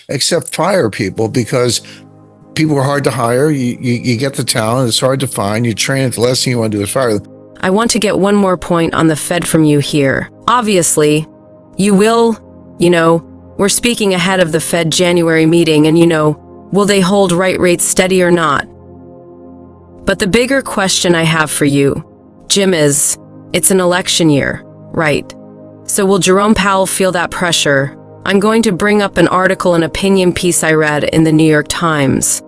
except fire people, because people are hard to hire. You get the talent, it's hard to find. You train it, the last thing you want to do is fire them. I want to get one more point on the Fed from you here. Obviously, you will, we're speaking ahead of the Fed January meeting, and will they hold rates steady or not? But the bigger question I have for you, Jim, is it's an election year, right? So will Jerome Powell feel that pressure? I'm going to bring up an article and opinion piece I read in the New York Times,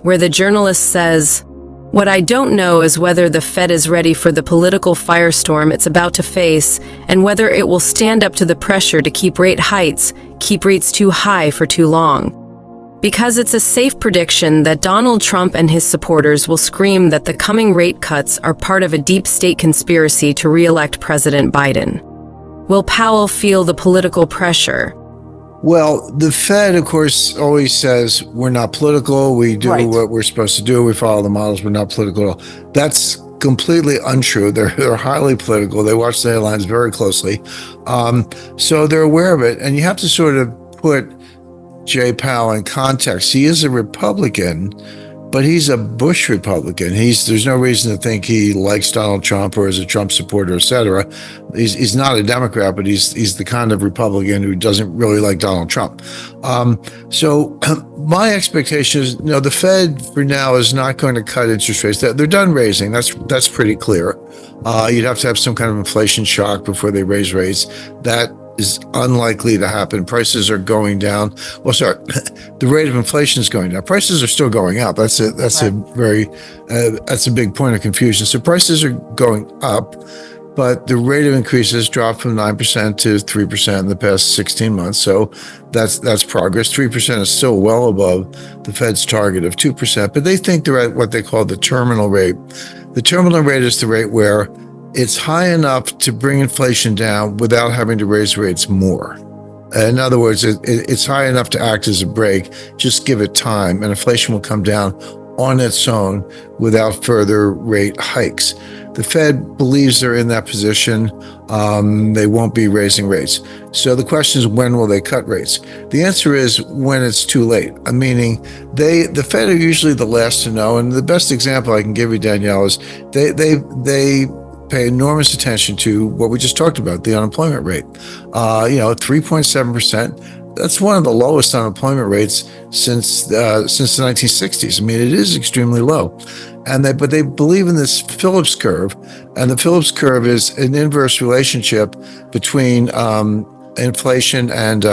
where the journalist says, "What I don't know is whether the Fed is ready for the political firestorm it's about to face, and whether it will stand up to the pressure to keep rates too high for too long. Because it's a safe prediction that Donald Trump and his supporters will scream that the coming rate cuts are part of a deep state conspiracy to re-elect President Biden. Will Powell feel the political pressure?" Well, the Fed, of course, always says we're not political. We do what we're supposed to do. We follow the models. We're not political at all. That's completely untrue. They're highly political. They watch the headlines very closely. So they're aware of it. And you have to sort of put Jay Powell in context. He is a Republican, but he's a Bush Republican. There's no reason to think he likes Donald Trump or is a Trump supporter, et cetera. He's not a Democrat, but he's the kind of Republican who doesn't really like Donald Trump. So my expectation is, the Fed for now is not going to cut interest rates. They're done raising. That's pretty clear. You'd have to have some kind of inflation shock before they raise rates. That is unlikely to happen. Prices are going down. Well, sorry, the rate of inflation is going down. Prices are still going up. That's a big point of confusion. So prices are going up, but the rate of increase has dropped from 9% to 3% in the past 16 months. So that's progress. 3% is still well above the Fed's target of 2%, but they think they're at what they call the terminal rate. The terminal rate is the rate where it's high enough to bring inflation down without having to raise rates more. In other words, it's high enough to act as a brake. Just give it time, and inflation will come down on its own without further rate hikes. The Fed believes they're in that position. They won't be raising rates. So the question is, when will they cut rates? The answer is when it's too late. Meaning, the Fed are usually the last to know. And the best example I can give you, Danielle, is they pay enormous attention to what we just talked about, the unemployment rate. 3.7%. That's one of the lowest unemployment rates since the 1960s. It is extremely low. But they believe in this Phillips curve, and the Phillips curve is an inverse relationship between inflation and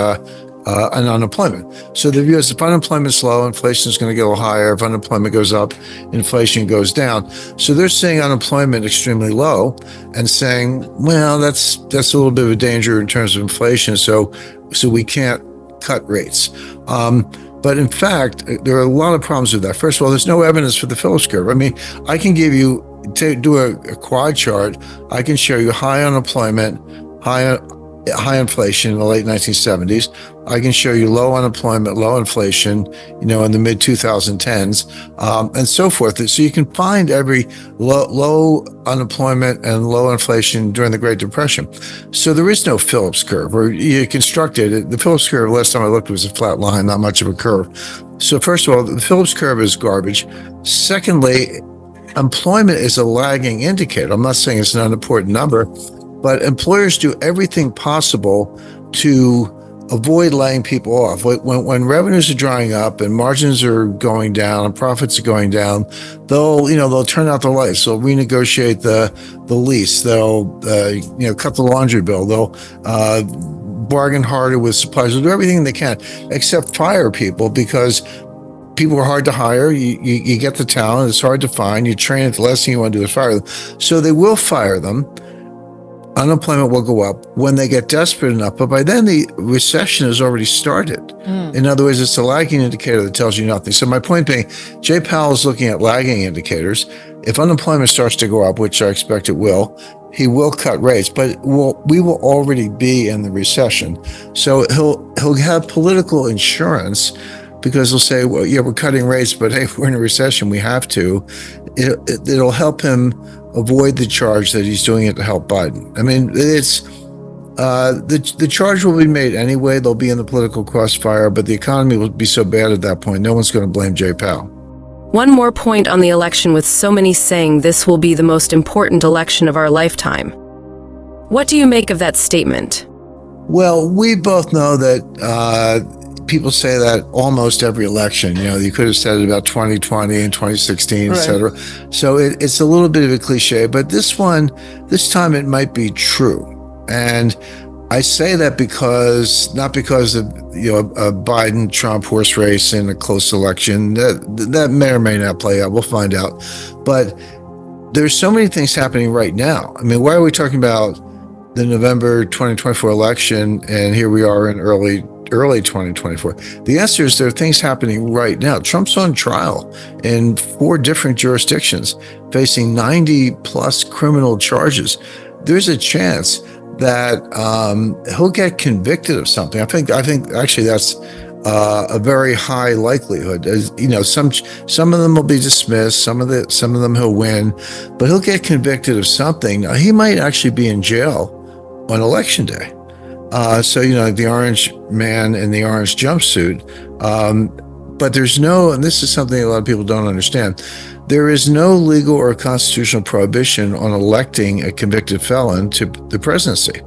unemployment. So the view is if unemployment's low, inflation is going to get a little higher. If unemployment goes up, inflation goes down. So they're seeing unemployment extremely low and saying, well, that's a little bit of a danger in terms of inflation. So we can't cut rates. But in fact, there are a lot of problems with that. First of all, there's no evidence for the Phillips curve. I can give you, do a quad chart. I can show you high unemployment, high inflation in the late 1970s. I can show you low unemployment, low inflation, in the mid 2010s, and so forth. So you can find every low unemployment and low inflation during the Great Depression. So there is no Phillips curve, or you construct it. The Phillips curve, last time I looked, was a flat line, not much of a curve. So first of all, the Phillips curve is garbage. Secondly, employment is a lagging indicator. I'm not saying it's not an important number, but employers do everything possible to avoid laying people off. When revenues are drying up and margins are going down and profits are going down, they'll turn out the lights. They'll renegotiate the lease. They'll cut the laundry bill. They'll bargain harder with suppliers. They'll do everything they can except fire people, because people are hard to hire. You get the talent. It's hard to find. You train it. The last thing you want to do is fire them. So they will fire them. Unemployment will go up when they get desperate enough, but by then the recession has already started. In other words, it's a lagging indicator that tells you nothing. So my point being, Jay Powell is looking at lagging indicators. If unemployment starts to go up, which I expect it will, he will cut rates, but we will already be in the recession. So he'll have political insurance, because they'll say, well, yeah, we're cutting rates, but hey, we're in a recession, we have to. It'll help him avoid the charge that he's doing it to help Biden. The charge will be made anyway. They'll be in the political crossfire, but the economy will be so bad at that point, no one's going to blame Jay Powell. One more point on the election, with so many saying this will be the most important election of our lifetime. What do you make of that statement? Well, we both know that people say that almost every election. You could have said it about 2020 and 2016, et cetera. So it's a little bit of a cliche, but this time it might be true. And I say that not because of a Biden-Trump horse race in a close election. That may or may not play out. We'll find out. But there's so many things happening right now. I mean, why are we talking about the November 2024 election and here we are in early 2024? The answer is there are things happening right now. Trump's on trial in 4 different jurisdictions, facing 90 plus criminal charges. There's a chance that he'll get convicted of something. I think actually that's a very high likelihood. Some of them will be dismissed, some of them he'll win, but he'll get convicted of something. Now, he might actually be in jail on election day. So the orange man in the orange jumpsuit. But there's and this is something a lot of people don't understand, there is no legal or constitutional prohibition on electing a convicted felon to the presidency.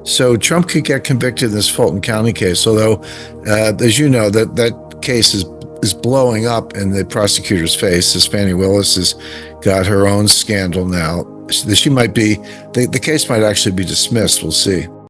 So Trump could get convicted in this Fulton County case, although, as you know, that case is blowing up in the prosecutor's face. This Fani Willis has got her own scandal now. She might be, the case might actually be dismissed. We'll see.